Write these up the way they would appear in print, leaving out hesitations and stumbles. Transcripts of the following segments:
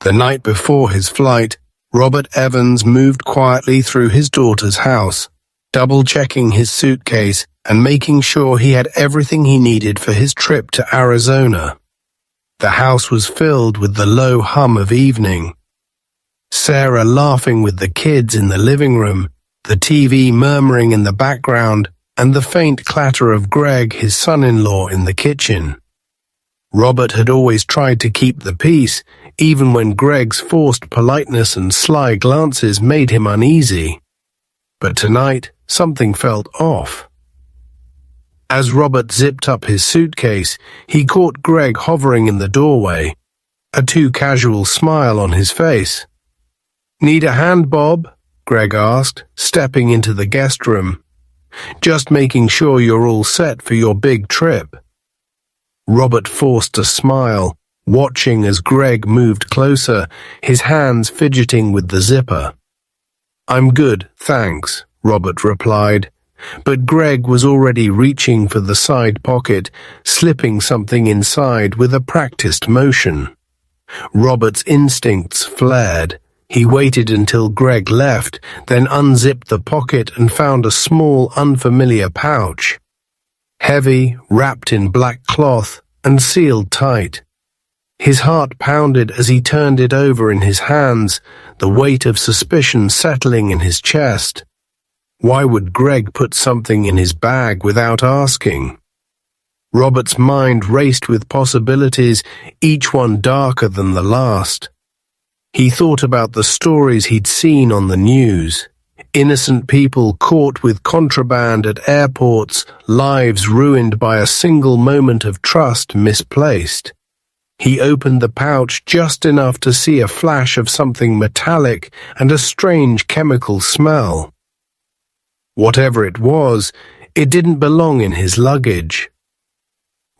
The night before his flight, Robert Evans moved quietly through his daughter's house, double-checking his suitcase and making sure he had everything he needed for his trip to Arizona. The house was filled with the low hum of evening. Sarah laughing with the kids in the living room, the TV murmuring in the background, and the faint clatter of Greg, his son-in-law, in the kitchen. Robert had always tried to keep the peace, even when Greg's forced politeness and sly glances made him uneasy. But tonight, something felt off. As Robert zipped up his suitcase, he caught Greg hovering in the doorway, a too casual smile on his face. "Need a hand, Bob?" Greg asked, stepping into the guest room. "Just making sure you're all set for your big trip." Robert forced a smile, watching as Greg moved closer, his hands fidgeting with the zipper. "I'm good, thanks," Robert replied, but Greg was already reaching for the side pocket, slipping something inside with a practiced motion. Robert's instincts flared. He waited until Greg left, then unzipped the pocket and found a small, unfamiliar pouch. Heavy, wrapped in black cloth, and sealed tight. His heart pounded as he turned it over in his hands, the weight of suspicion settling in his chest. Why would Greg put something in his bag without asking? Robert's mind raced with possibilities, each one darker than the last. He thought about the stories he'd seen on the news. Innocent people caught with contraband at airports, lives ruined by a single moment of trust misplaced. He opened the pouch just enough to see a flash of something metallic and a strange chemical smell. Whatever it was, it didn't belong in his luggage.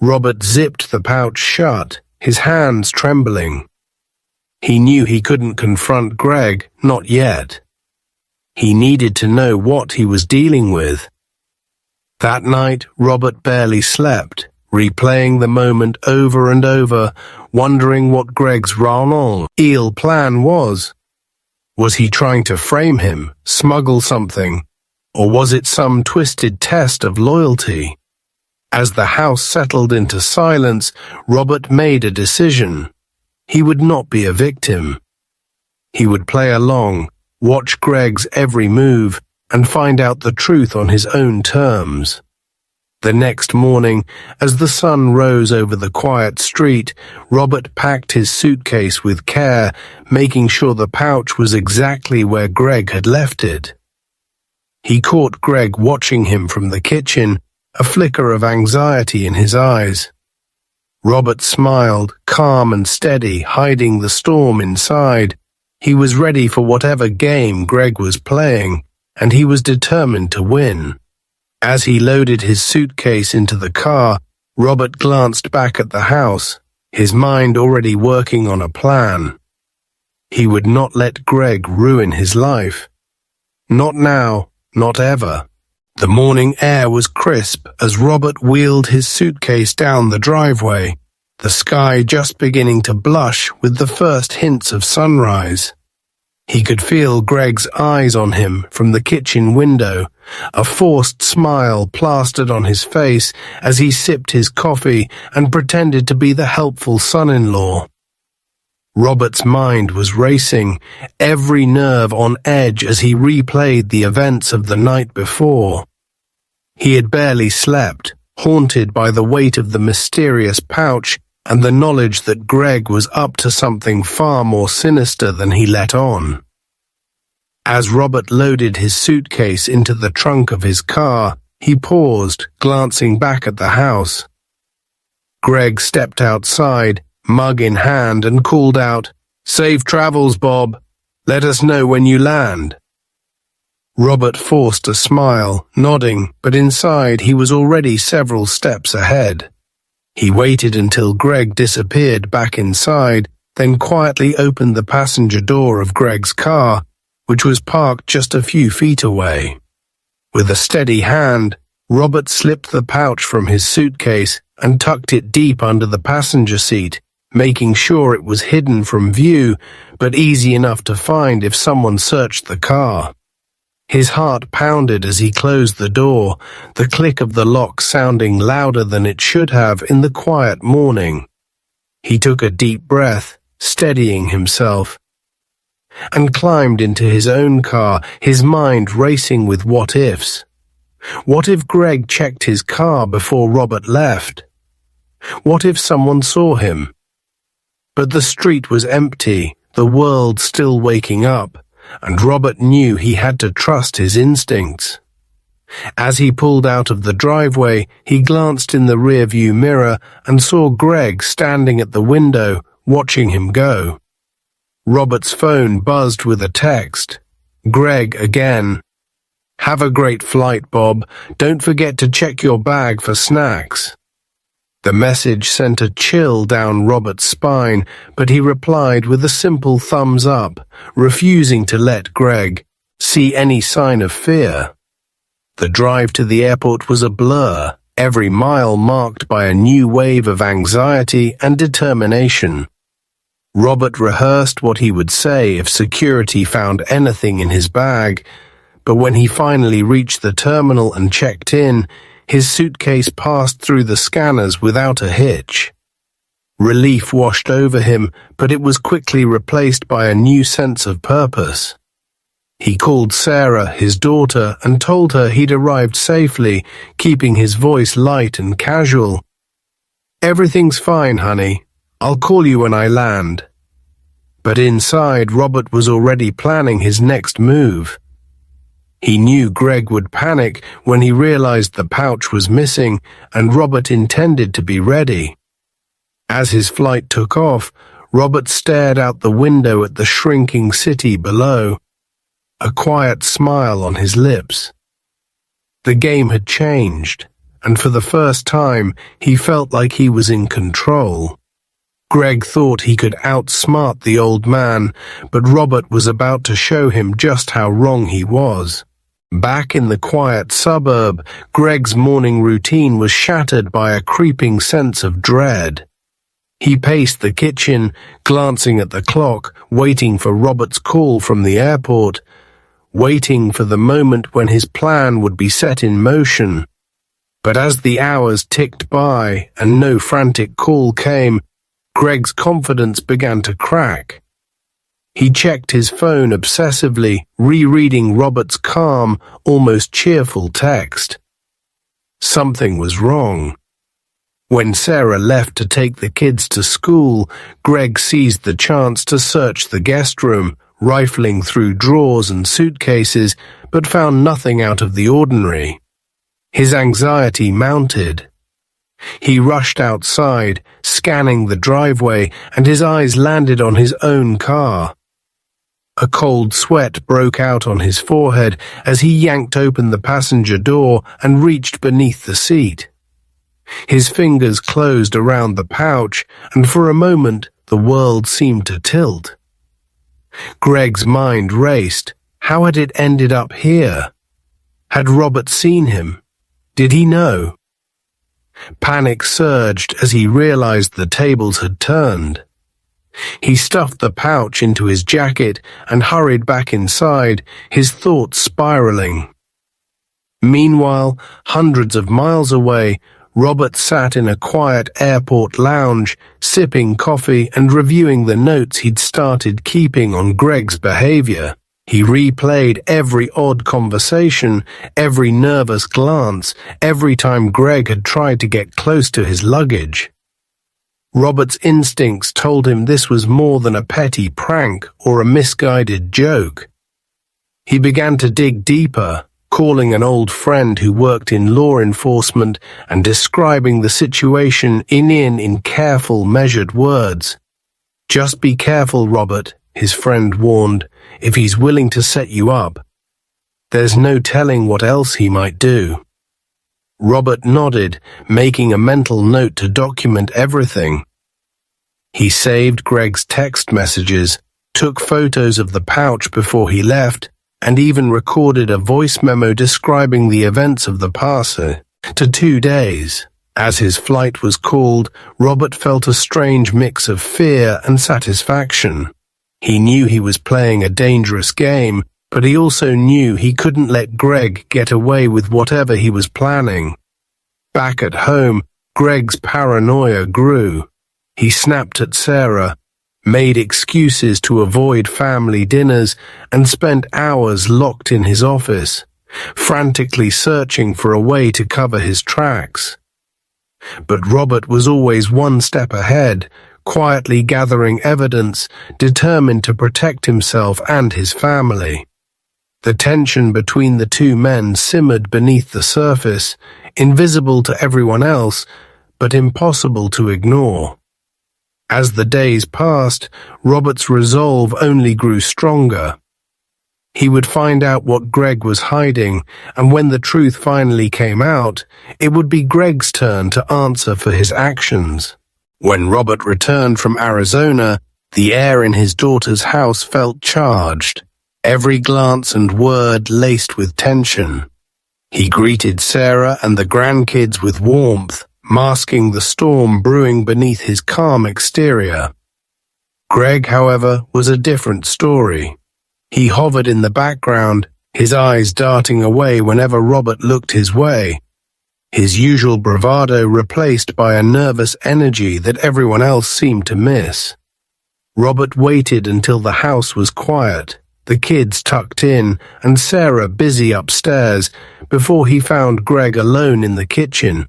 Robert zipped the pouch shut, his hands trembling. He knew he couldn't confront Greg, not yet. He needed to know what he was dealing with. That night, Robert barely slept, replaying the moment over and over, wondering what Greg's ill plan was. Was he trying to frame him, smuggle something, or was it some twisted test of loyalty? As the house settled into silence, Robert made a decision. He would not be a victim. He would play along, watch Greg's every move, and find out the truth on his own terms. The next morning, as the sun rose over the quiet street, Robert packed his suitcase with care, making sure the pouch was exactly where Greg had left it. He caught Greg watching him from the kitchen, a flicker of anxiety in his eyes. Robert smiled, calm and steady, hiding the storm inside. He was ready for whatever game Greg was playing, and he was determined to win. As he loaded his suitcase into the car, Robert glanced back at the house, his mind already working on a plan. He would not let Greg ruin his life. Not now, not ever. The morning air was crisp as Robert wheeled his suitcase down the driveway, the sky just beginning to blush with the first hints of sunrise. He could feel Greg's eyes on him from the kitchen window, a forced smile plastered on his face as he sipped his coffee and pretended to be the helpful son-in-law. Robert's mind was racing, every nerve on edge as he replayed the events of the night before. He had barely slept, haunted by the weight of the mysterious pouch and the knowledge that Greg was up to something far more sinister than he let on. As Robert loaded his suitcase into the trunk of his car, he paused, glancing back at the house. Greg stepped outside, mug in hand, and called out, "Safe travels, Bob. Let us know when you land." Robert forced a smile, nodding, but inside he was already several steps ahead. He waited until Greg disappeared back inside, then quietly opened the passenger door of Greg's car, which was parked just a few feet away. With a steady hand, Robert slipped the pouch from his suitcase and tucked it deep under the passenger seat, making sure it was hidden from view, but easy enough to find if someone searched the car. His heart pounded as he closed the door, the click of the lock sounding louder than it should have in the quiet morning. He took a deep breath, steadying himself, and climbed into his own car, his mind racing with what-ifs. What if Greg checked his car before Robert left? What if someone saw him? But the street was empty, the world still waking up, and Robert knew he had to trust his instincts. As he pulled out of the driveway, he glanced in the rearview mirror and saw Greg standing at the window, watching him go. Robert's phone buzzed with a text. Greg again. "Have a great flight, Bob. Don't forget to check your bag for snacks." The message sent a chill down Robert's spine, but he replied with a simple thumbs up, refusing to let Greg see any sign of fear. The drive to the airport was a blur, every mile marked by a new wave of anxiety and determination. Robert rehearsed what he would say if security found anything in his bag, but when he finally reached the terminal and checked in, his suitcase passed through the scanners without a hitch. Relief washed over him, but it was quickly replaced by a new sense of purpose. He called Sarah, his daughter, and told her he'd arrived safely, keeping his voice light and casual. "Everything's fine, honey. I'll call you when I land." But inside, Robert was already planning his next move. He knew Greg would panic when he realized the pouch was missing, and Robert intended to be ready. As his flight took off, Robert stared out the window at the shrinking city below, a quiet smile on his lips. The game had changed, and for the first time, he felt like he was in control. Greg thought he could outsmart the old man, but Robert was about to show him just how wrong he was. Back in the quiet suburb, Greg's morning routine was shattered by a creeping sense of dread. He paced the kitchen, glancing at the clock, waiting for Robert's call from the airport, waiting for the moment when his plan would be set in motion. But as the hours ticked by and no frantic call came, Greg's confidence began to crack. He checked his phone obsessively, rereading Robert's calm, almost cheerful text. Something was wrong. When Sarah left to take the kids to school, Greg seized the chance to search the guest room, rifling through drawers and suitcases, but found nothing out of the ordinary. His anxiety mounted. He rushed outside, scanning the driveway, and his eyes landed on his own car. A cold sweat broke out on his forehead as he yanked open the passenger door and reached beneath the seat. His fingers closed around the pouch, and for a moment the world seemed to tilt. Greg's mind raced. How had it ended up here? Had Robert seen him? Did he know? Panic surged as he realized the tables had turned. He stuffed the pouch into his jacket and hurried back inside, his thoughts spiraling. Meanwhile, hundreds of miles away, Robert sat in a quiet airport lounge, sipping coffee and reviewing the notes he'd started keeping on Greg's behavior. He replayed every odd conversation, every nervous glance, every time Greg had tried to get close to his luggage. Robert's instincts told him this was more than a petty prank or a misguided joke. He began to dig deeper, calling an old friend who worked in law enforcement and describing the situation in careful, measured words. "Just be careful, Robert," his friend warned, "if he's willing to set you up. There's no telling what else he might do." Robert nodded, making a mental note to document everything. He saved Greg's text messages, took photos of the pouch before he left, and even recorded a voice memo describing the events of the past 2 days. As his flight was called, Robert felt a strange mix of fear and satisfaction. He knew he was playing a dangerous game, but he also knew he couldn't let Greg get away with whatever he was planning. Back at home, Greg's paranoia grew. He snapped at Sarah, made excuses to avoid family dinners, and spent hours locked in his office, frantically searching for a way to cover his tracks. But Robert was always one step ahead, quietly gathering evidence, determined to protect himself and his family. The tension between the two men simmered beneath the surface, invisible to everyone else, but impossible to ignore. As the days passed, Robert's resolve only grew stronger. He would find out what Greg was hiding, and when the truth finally came out, it would be Greg's turn to answer for his actions. When Robert returned from Arizona, the air in his daughter's house felt charged, every glance and word laced with tension. He greeted Sarah and the grandkids with warmth, masking the storm brewing beneath his calm exterior. Greg, however, was a different story. He hovered in the background, his eyes darting away whenever Robert looked his way, his usual bravado replaced by a nervous energy that everyone else seemed to miss. Robert waited until the house was quiet, the kids tucked in, and Sarah busy upstairs, before he found Greg alone in the kitchen,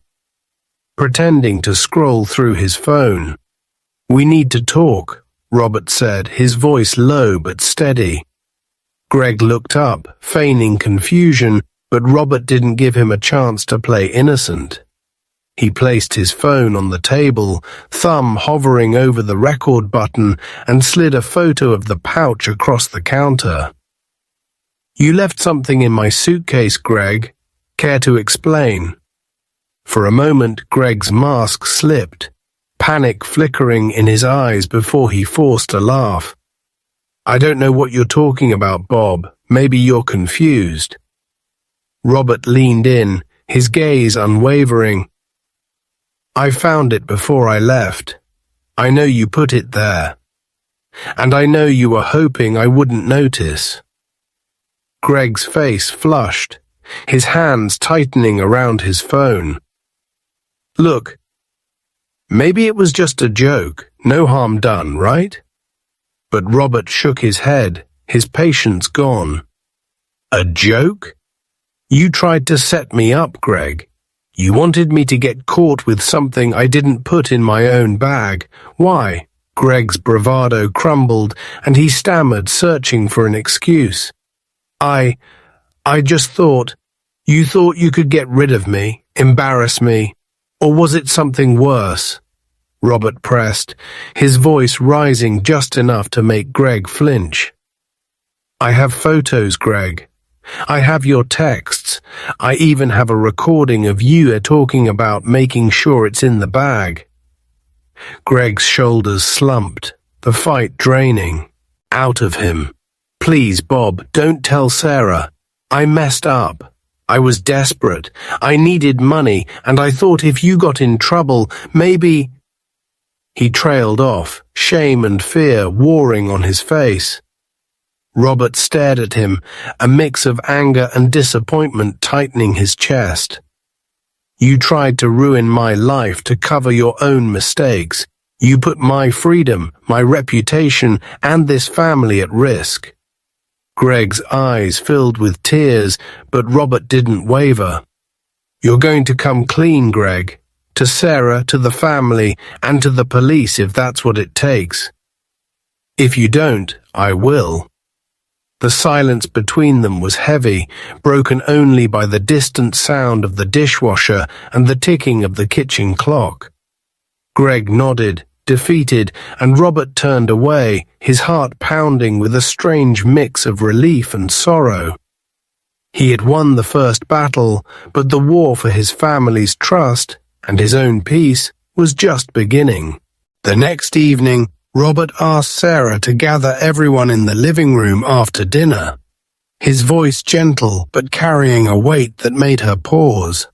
pretending to scroll through his phone. "We need to talk," Robert said, his voice low but steady. Greg looked up, feigning confusion, but Robert didn't give him a chance to play innocent. He placed his phone on the table, thumb hovering over the record button, and slid a photo of the pouch across the counter. "You left something in my suitcase, Greg. Care to explain?" For a moment, Greg's mask slipped, panic flickering in his eyes before he forced a laugh. "I don't know what you're talking about, Bob. Maybe you're confused." Robert leaned in, his gaze unwavering. "I found it before I left. I know you put it there. And I know you were hoping I wouldn't notice." Greg's face flushed, his hands tightening around his phone. "Look, maybe it was just a joke, no harm done, right?" But Robert shook his head, his patience gone. "A joke? You tried to set me up, Greg. You wanted me to get caught with something I didn't put in my own bag. Why?" Greg's bravado crumbled, and he stammered, searching for an excuse. I just thought, you thought you could get rid of me, embarrass me, or was it something worse?" Robert pressed, his voice rising just enough to make Greg flinch. "I have photos, Greg. I have your texts. I even have a recording of you talking about making sure it's in the bag." Greg's shoulders slumped, the fight draining out of him. "Please, Bob, don't tell Sarah. I messed up. I was desperate. I needed money, and I thought if you got in trouble, maybe—" He trailed off, shame and fear warring on his face. Robert stared at him, a mix of anger and disappointment tightening his chest. "You tried to ruin my life to cover your own mistakes. You put my freedom, my reputation, and this family at risk." Greg's eyes filled with tears, but Robert didn't waver. "You're going to come clean, Greg. To Sarah, to the family, and to the police if that's what it takes." "If you don't, I will." The silence between them was heavy, broken only by the distant sound of the dishwasher and the ticking of the kitchen clock. Greg nodded, defeated, and Robert turned away, his heart pounding with a strange mix of relief and sorrow. He had won the first battle, but the war for his family's trust and his own peace was just beginning. The next evening, Robert asked Sarah to gather everyone in the living room after dinner, his voice gentle but carrying a weight that made her pause.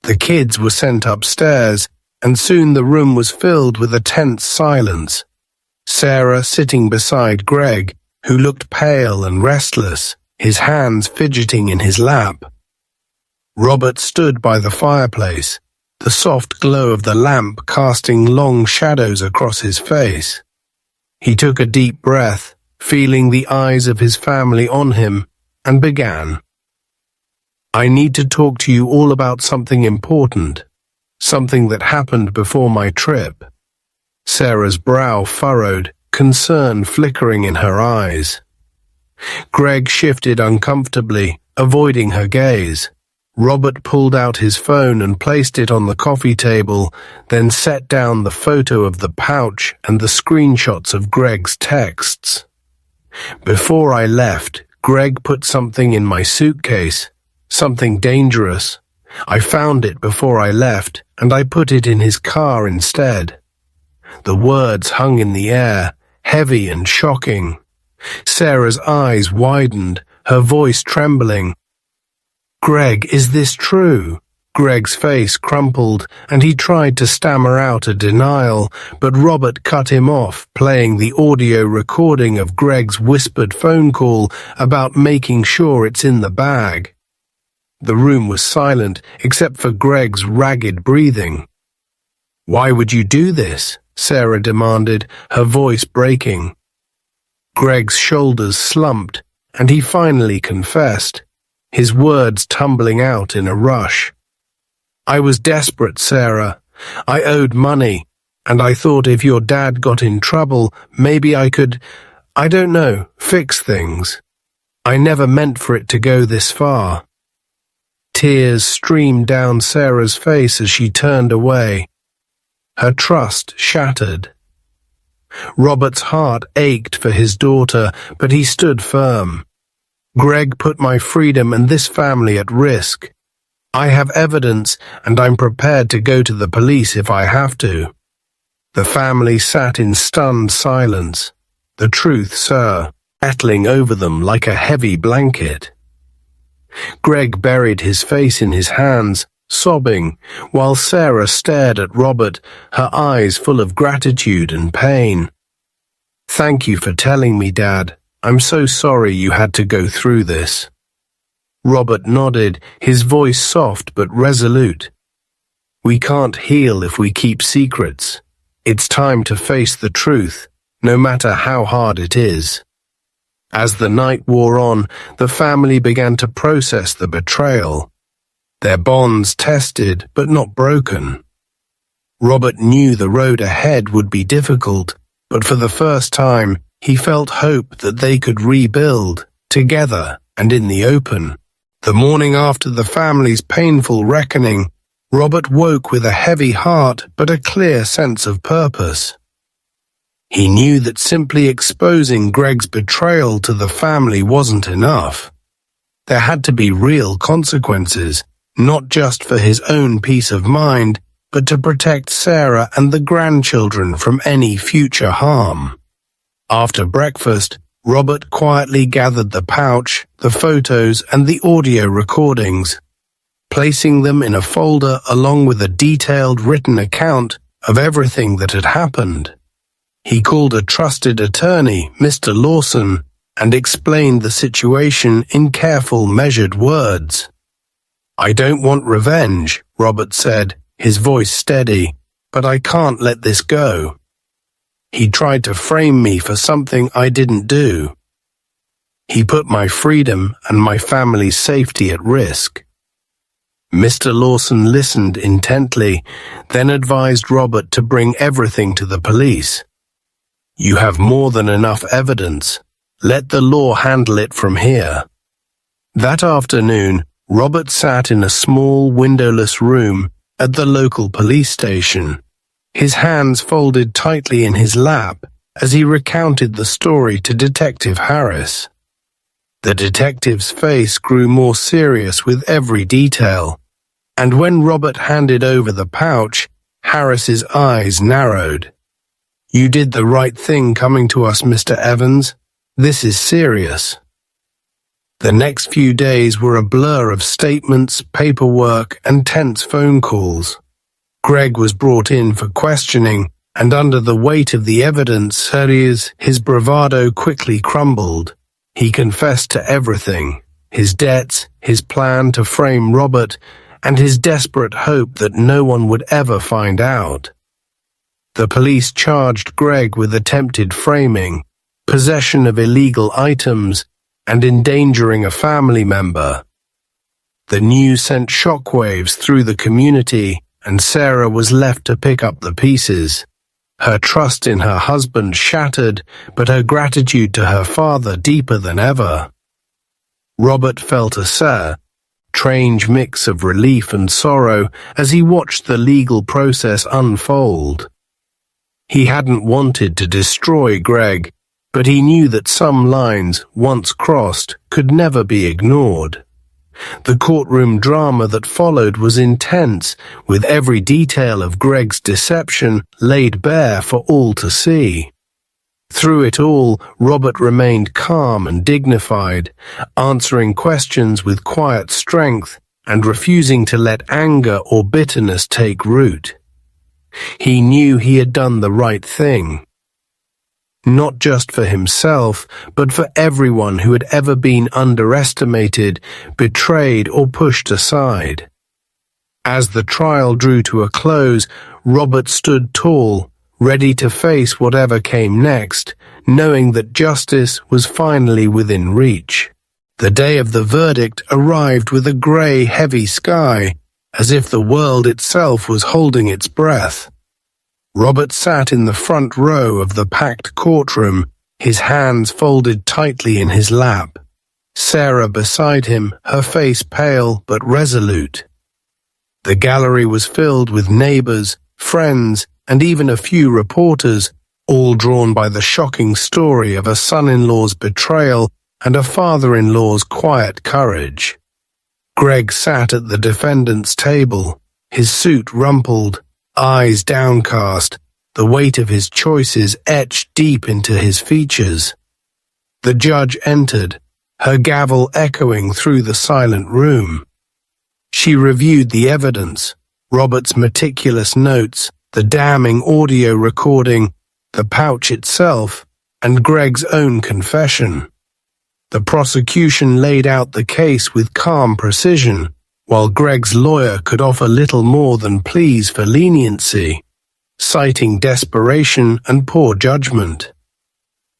The kids were sent upstairs, and soon the room was filled with a tense silence. Sarah sitting beside Greg, who looked pale and restless, his hands fidgeting in his lap. Robert stood by the fireplace, the soft glow of the lamp casting long shadows across his face. He took a deep breath, feeling the eyes of his family on him, and began. "I need to talk to you all about something important, something that happened before my trip." Sarah's brow furrowed, concern flickering in her eyes. Greg shifted uncomfortably, avoiding her gaze. Robert pulled out his phone and placed it on the coffee table, then set down the photo of the pouch and the screenshots of Greg's texts. "Before I left, Greg put something in my suitcase, something dangerous. I found it before I left, and I put it in his car instead." The words hung in the air, heavy and shocking. Sarah's eyes widened, her voice trembling. "Greg, is this true?" Greg's face crumpled, and he tried to stammer out a denial, but Robert cut him off, playing the audio recording of Greg's whispered phone call about making sure it's in the bag. The room was silent, except for Greg's ragged breathing. "Why would you do this?" Sarah demanded, her voice breaking. Greg's shoulders slumped, and he finally confessed, his words tumbling out in a rush. "I was desperate, Sarah. I owed money, and I thought if your dad got in trouble, maybe I could, I don't know, fix things. I never meant for it to go this far." Tears streamed down Sarah's face as she turned away. Her trust shattered. Robert's heart ached for his daughter, but he stood firm. "Greg put my freedom and this family at risk. I have evidence, and I'm prepared to go to the police if I have to." The family sat in stunned silence, the truth, sir, settling over them like a heavy blanket. Greg buried his face in his hands, sobbing, while Sarah stared at Robert, her eyes full of gratitude and pain. "Thank you for telling me, Dad. I'm so sorry you had to go through this." Robert nodded, his voice soft but resolute. "We can't heal if we keep secrets. It's time to face the truth, no matter how hard it is." As the night wore on, the family began to process the betrayal. Their bonds tested but not broken. Robert knew the road ahead would be difficult, but for the first time, he felt hope that they could rebuild, together and in the open. The morning after the family's painful reckoning, Robert woke with a heavy heart but a clear sense of purpose. He knew that simply exposing Greg's betrayal to the family wasn't enough. There had to be real consequences, not just for his own peace of mind, but to protect Sarah and the grandchildren from any future harm. After breakfast, Robert quietly gathered the pouch, the photos, and the audio recordings, placing them in a folder along with a detailed written account of everything that had happened. He called a trusted attorney, Mr. Lawson, and explained the situation in careful, measured words. "I don't want revenge," Robert said, his voice steady, "but I can't let this go. He tried to frame me for something I didn't do. He put my freedom and my family's safety at risk." Mr. Lawson listened intently, then advised Robert to bring everything to the police. "You have more than enough evidence. Let the law handle it from here." That afternoon, Robert sat in a small, windowless room at the local police station, his hands folded tightly in his lap as he recounted the story to Detective Harris. The detective's face grew more serious with every detail, and when Robert handed over the pouch, Harris's eyes narrowed. "You did the right thing coming to us, Mr. Evans. This is serious." The next few days were a blur of statements, paperwork, and tense phone calls. Greg was brought in for questioning, and under the weight of the evidence, his bravado quickly crumbled. He confessed to everything: his debts, his plan to frame Robert, and his desperate hope that no one would ever find out. The police charged Greg with attempted framing, possession of illegal items, and endangering a family member. The news sent shockwaves through the community, and Sarah was left to pick up the pieces. Her trust in her husband shattered, but her gratitude to her father deeper than ever. Robert felt a strange mix of relief and sorrow as he watched the legal process unfold. He hadn't wanted to destroy Greg, but he knew that some lines, once crossed, could never be ignored. The courtroom drama that followed was intense, with every detail of Greg's deception laid bare for all to see. Through it all, Robert remained calm and dignified, answering questions with quiet strength and refusing to let anger or bitterness take root. He knew he had done the right thing. Not just for himself, but for everyone who had ever been underestimated, betrayed, or pushed aside. As the trial drew to a close, Robert stood tall, ready to face whatever came next, knowing that justice was finally within reach. The day of the verdict arrived with a grey, heavy sky, as if the world itself was holding its breath. Robert sat in the front row of the packed courtroom, his hands folded tightly in his lap. Sarah beside him, her face pale but resolute. The gallery was filled with neighbors, friends, and even a few reporters, all drawn by the shocking story of a son-in-law's betrayal and a father-in-law's quiet courage. Greg sat at the defendant's table, his suit rumpled, eyes downcast, the weight of his choices etched deep into his features. The judge entered, her gavel echoing through the silent room. She reviewed the evidence, Robert's meticulous notes, the damning audio recording, the pouch itself, and Greg's own confession. The prosecution laid out the case with calm precision, while Greg's lawyer could offer little more than pleas for leniency, citing desperation and poor judgment.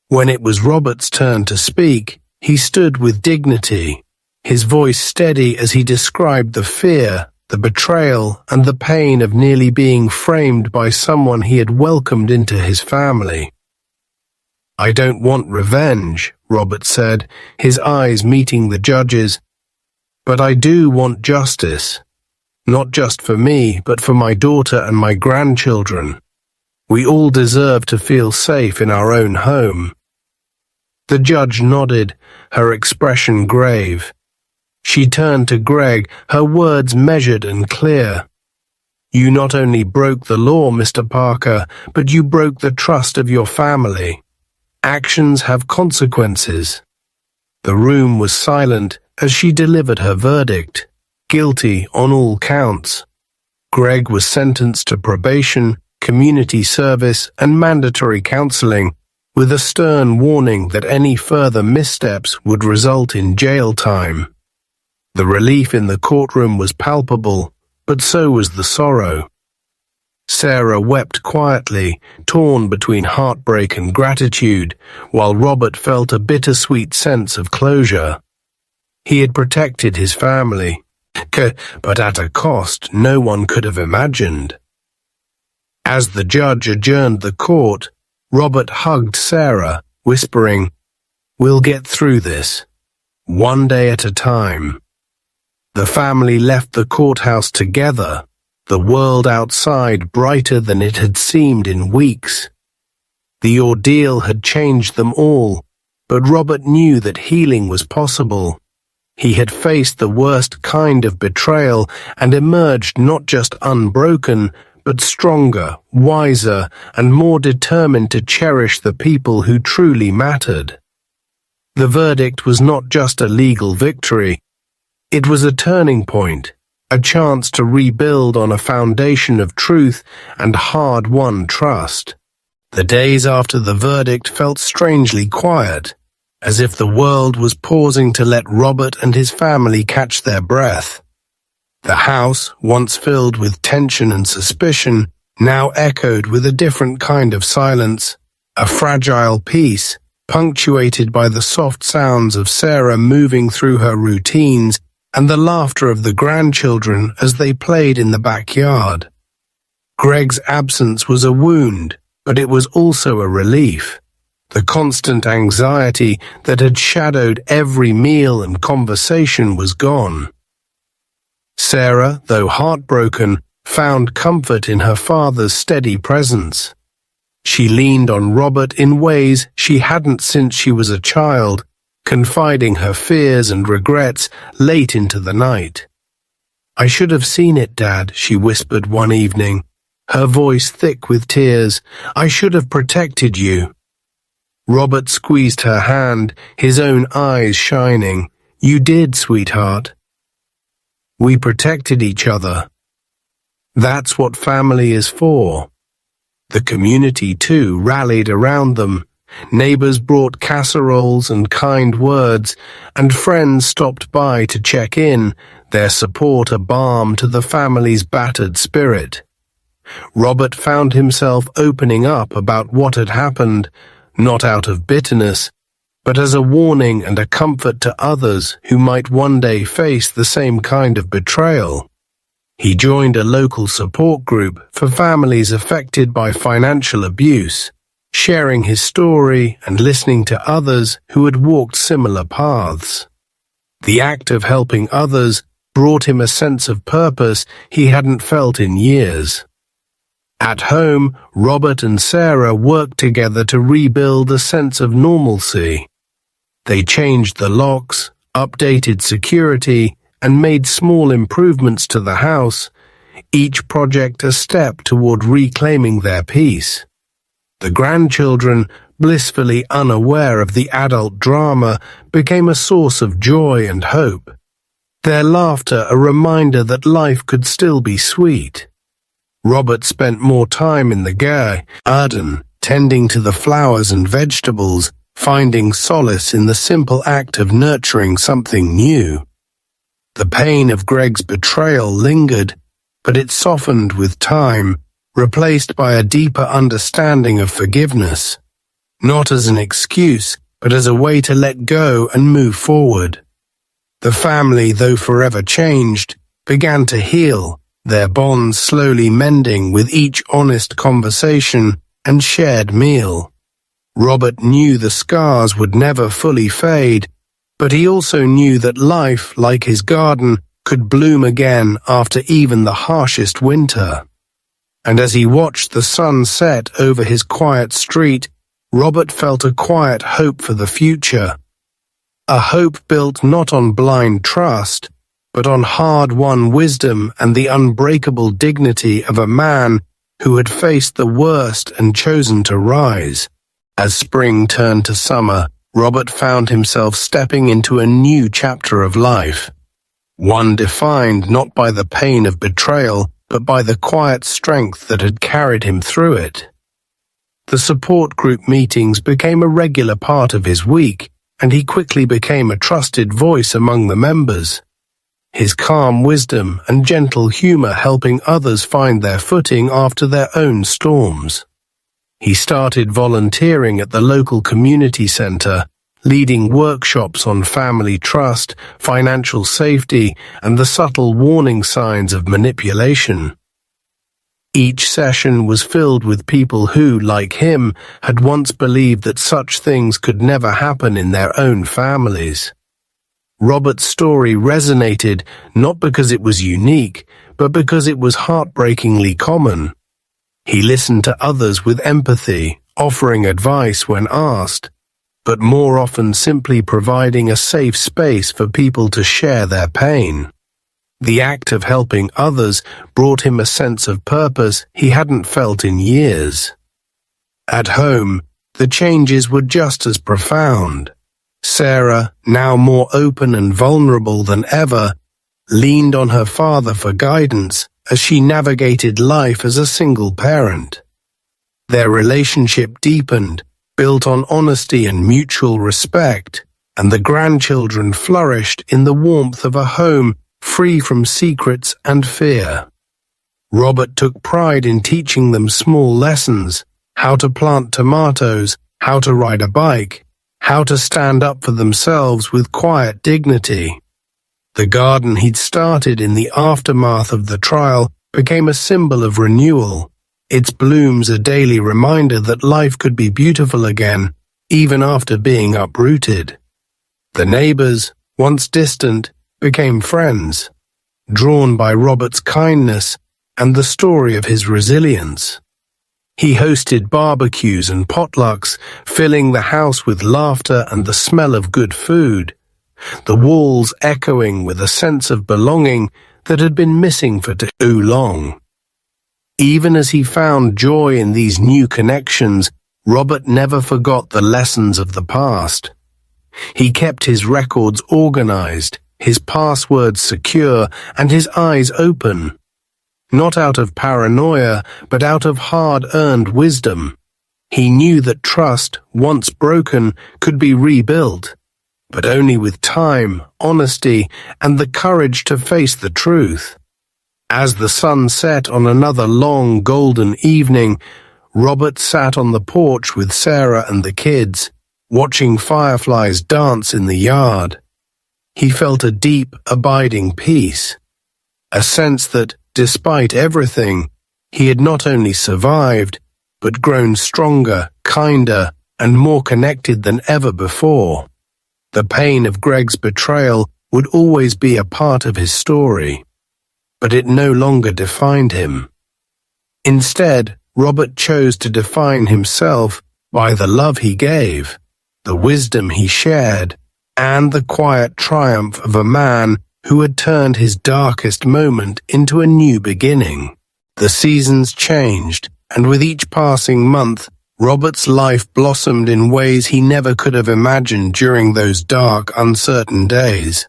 When it was Robert's turn to speak, he stood with dignity, his voice steady as he described the fear, the betrayal, and the pain of nearly being framed by someone he had welcomed into his family. "I don't want revenge," Robert said, his eyes meeting the judge's, "but I do want justice. Not just for me, but for my daughter and my grandchildren. We all deserve to feel safe in our own home." The judge nodded, her expression grave. She turned to Greg, her words measured and clear. "You not only broke the law, Mr. Parker, but you broke the trust of your family. Actions have consequences." The room was silent as she delivered her verdict, guilty on all counts. Greg was sentenced to probation, community service, and mandatory counseling, with a stern warning that any further missteps would result in jail time. The relief in the courtroom was palpable, but so was the sorrow. Sarah wept quietly, torn between heartbreak and gratitude, while Robert felt a bittersweet sense of closure. He had protected his family, but at a cost no one could have imagined. As the judge adjourned the court, Robert hugged Sarah, whispering, "We'll get through this, one day at a time." The family left the courthouse together, the world outside brighter than it had seemed in weeks. The ordeal had changed them all, but Robert knew that healing was possible. He had faced the worst kind of betrayal and emerged not just unbroken, but stronger, wiser, and more determined to cherish the people who truly mattered. The verdict was not just a legal victory. It was a turning point, a chance to rebuild on a foundation of truth and hard-won trust. The days after the verdict felt strangely quiet, as if the world was pausing to let Robert and his family catch their breath. The house, once filled with tension and suspicion, now echoed with a different kind of silence, a fragile peace, punctuated by the soft sounds of Sarah moving through her routines and the laughter of the grandchildren as they played in the backyard. Greg's absence was a wound, but it was also a relief. The constant anxiety that had shadowed every meal and conversation was gone. Sarah, though heartbroken, found comfort in her father's steady presence. She leaned on Robert in ways she hadn't since she was a child, confiding her fears and regrets late into the night. "I should have seen it, Dad," she whispered one evening, her voice thick with tears. "I should have protected you." Robert squeezed her hand, his own eyes shining. "You did, sweetheart. We protected each other. That's what family is for." The community, too, rallied around them. Neighbors brought casseroles and kind words, and friends stopped by to check in, their support a balm to the family's battered spirit. Robert found himself opening up about what had happened, not out of bitterness, but as a warning and a comfort to others who might one day face the same kind of betrayal. He joined a local support group for families affected by financial abuse, sharing his story and listening to others who had walked similar paths. The act of helping others brought him a sense of purpose he hadn't felt in years. At home, Robert and Sarah worked together to rebuild a sense of normalcy. They changed the locks, updated security, and made small improvements to the house, each project a step toward reclaiming their peace. The grandchildren, blissfully unaware of the adult drama, became a source of joy and hope. Their laughter a reminder that life could still be sweet. Robert spent more time in the garden, tending to the flowers and vegetables, finding solace in the simple act of nurturing something new. The pain of Greg's betrayal lingered, but it softened with time, replaced by a deeper understanding of forgiveness, not as an excuse, but as a way to let go and move forward. The family, though forever changed, began to heal, their bonds slowly mending with each honest conversation and shared meal. Robert knew the scars would never fully fade, but he also knew that life, like his garden, could bloom again after even the harshest winter. And as he watched the sun set over his quiet street, Robert felt a quiet hope for the future. A hope built not on blind trust, but on hard-won wisdom and the unbreakable dignity of a man who had faced the worst and chosen to rise. As spring turned to summer, Robert found himself stepping into a new chapter of life, one defined not by the pain of betrayal, but by the quiet strength that had carried him through it. The support group meetings became a regular part of his week, and he quickly became a trusted voice among the members. His calm wisdom and gentle humor helping others find their footing after their own storms. He started volunteering at the local community center, leading workshops on family trust, financial safety, and the subtle warning signs of manipulation. Each session was filled with people who, like him, had once believed that such things could never happen in their own families. Robert's story resonated not because it was unique, but because it was heartbreakingly common. He listened to others with empathy, offering advice when asked, but more often simply providing a safe space for people to share their pain. The act of helping others brought him a sense of purpose he hadn't felt in years. At home, the changes were just as profound. Sarah, now more open and vulnerable than ever, leaned on her father for guidance as she navigated life as a single parent. Their relationship deepened, built on honesty and mutual respect, and the grandchildren flourished in the warmth of a home free from secrets and fear. Robert took pride in teaching them small lessons: how to plant tomatoes, how to ride a bike, how to stand up for themselves with quiet dignity. The garden he'd started in the aftermath of the trial became a symbol of renewal, its blooms a daily reminder that life could be beautiful again, even after being uprooted. The neighbors, once distant, became friends, drawn by Robert's kindness and the story of his resilience. He hosted barbecues and potlucks, filling the house with laughter and the smell of good food, the walls echoing with a sense of belonging that had been missing for too long. Even as he found joy in these new connections, Robert never forgot the lessons of the past. He kept his records organized, his passwords secure, and his eyes open. Not out of paranoia, but out of hard-earned wisdom. He knew that trust, once broken, could be rebuilt, but only with time, honesty, and the courage to face the truth. As the sun set on another long golden evening, Robert sat on the porch with Sarah and the kids, watching fireflies dance in the yard. He felt a deep, abiding peace, a sense that, despite everything, he had not only survived, but grown stronger, kinder, and more connected than ever before. The pain of Greg's betrayal would always be a part of his story, but it no longer defined him. Instead, Robert chose to define himself by the love he gave, the wisdom he shared, and the quiet triumph of a man who had turned his darkest moment into a new beginning. The seasons changed, and with each passing month, Robert's life blossomed in ways he never could have imagined during those dark, uncertain days.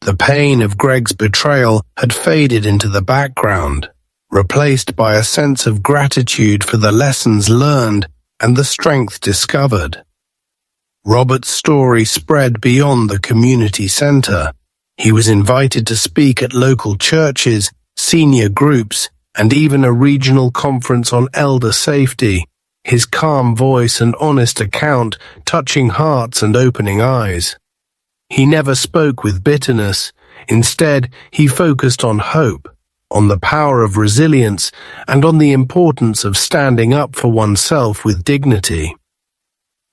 The pain of Greg's betrayal had faded into the background, replaced by a sense of gratitude for the lessons learned and the strength discovered. Robert's story spread beyond the community center. He was invited to speak at local churches, senior groups, and even a regional conference on elder safety, his calm voice and honest account touching hearts and opening eyes. He never spoke with bitterness. Instead, he focused on hope, on the power of resilience, and on the importance of standing up for oneself with dignity.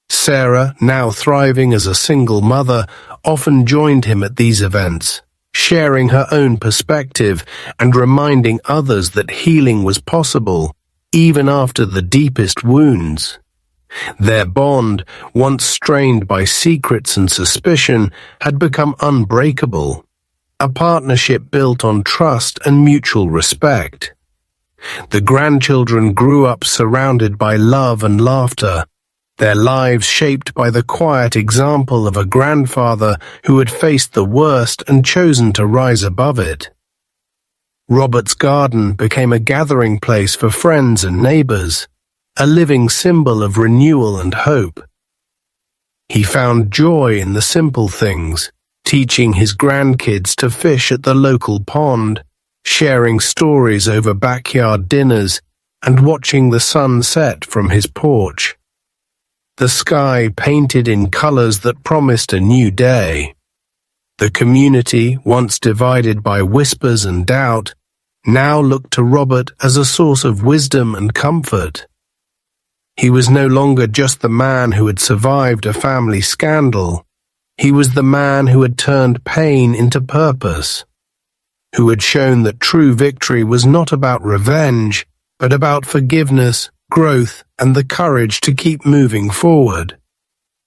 Sarah, now thriving as a single mother, often joined him at these events, sharing her own perspective and reminding others that healing was possible, even after the deepest wounds. Their bond, once strained by secrets and suspicion, had become unbreakable, a partnership built on trust and mutual respect. The grandchildren grew up surrounded by love and laughter, their lives shaped by the quiet example of a grandfather who had faced the worst and chosen to rise above it. Robert's garden became a gathering place for friends and neighbors, a living symbol of renewal and hope. He found joy in the simple things, teaching his grandkids to fish at the local pond, sharing stories over backyard dinners, and watching the sun set from his porch. The sky painted in colors that promised a new day. The community, once divided by whispers and doubt, now looked to Robert as a source of wisdom and comfort. He was no longer just the man who had survived a family scandal. He was the man who had turned pain into purpose, who had shown that true victory was not about revenge, but about forgiveness, growth, and the courage to keep moving forward.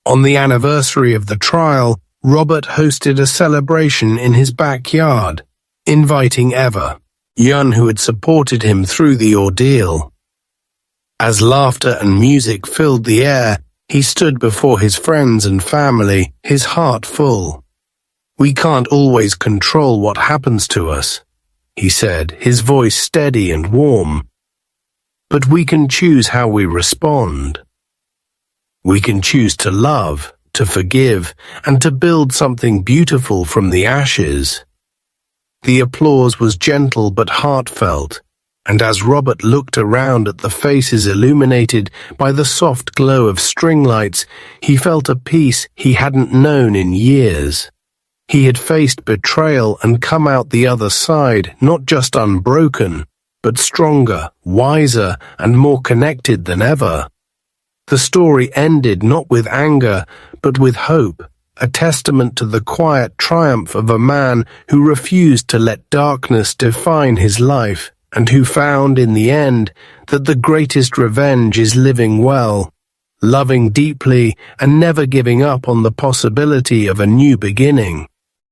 On the anniversary of the trial, Robert hosted a celebration in his backyard, inviting Eva, Yun, who had supported him through the ordeal. As laughter and music filled the air, He stood before his friends and family, his heart full. "We can't always control what happens to us," he said, his voice steady and warm. "But we can choose how we respond. We can choose to love, to forgive, and to build something beautiful from the ashes." The applause was gentle but heartfelt, and as Robert looked around at the faces illuminated by the soft glow of string lights, he felt a peace he hadn't known in years. He had faced betrayal and come out the other side, not just unbroken, but stronger, wiser, and more connected than ever. The story ended not with anger, but with hope, a testament to the quiet triumph of a man who refused to let darkness define his life, and who found in the end that the greatest revenge is living well, loving deeply, and never giving up on the possibility of a new beginning.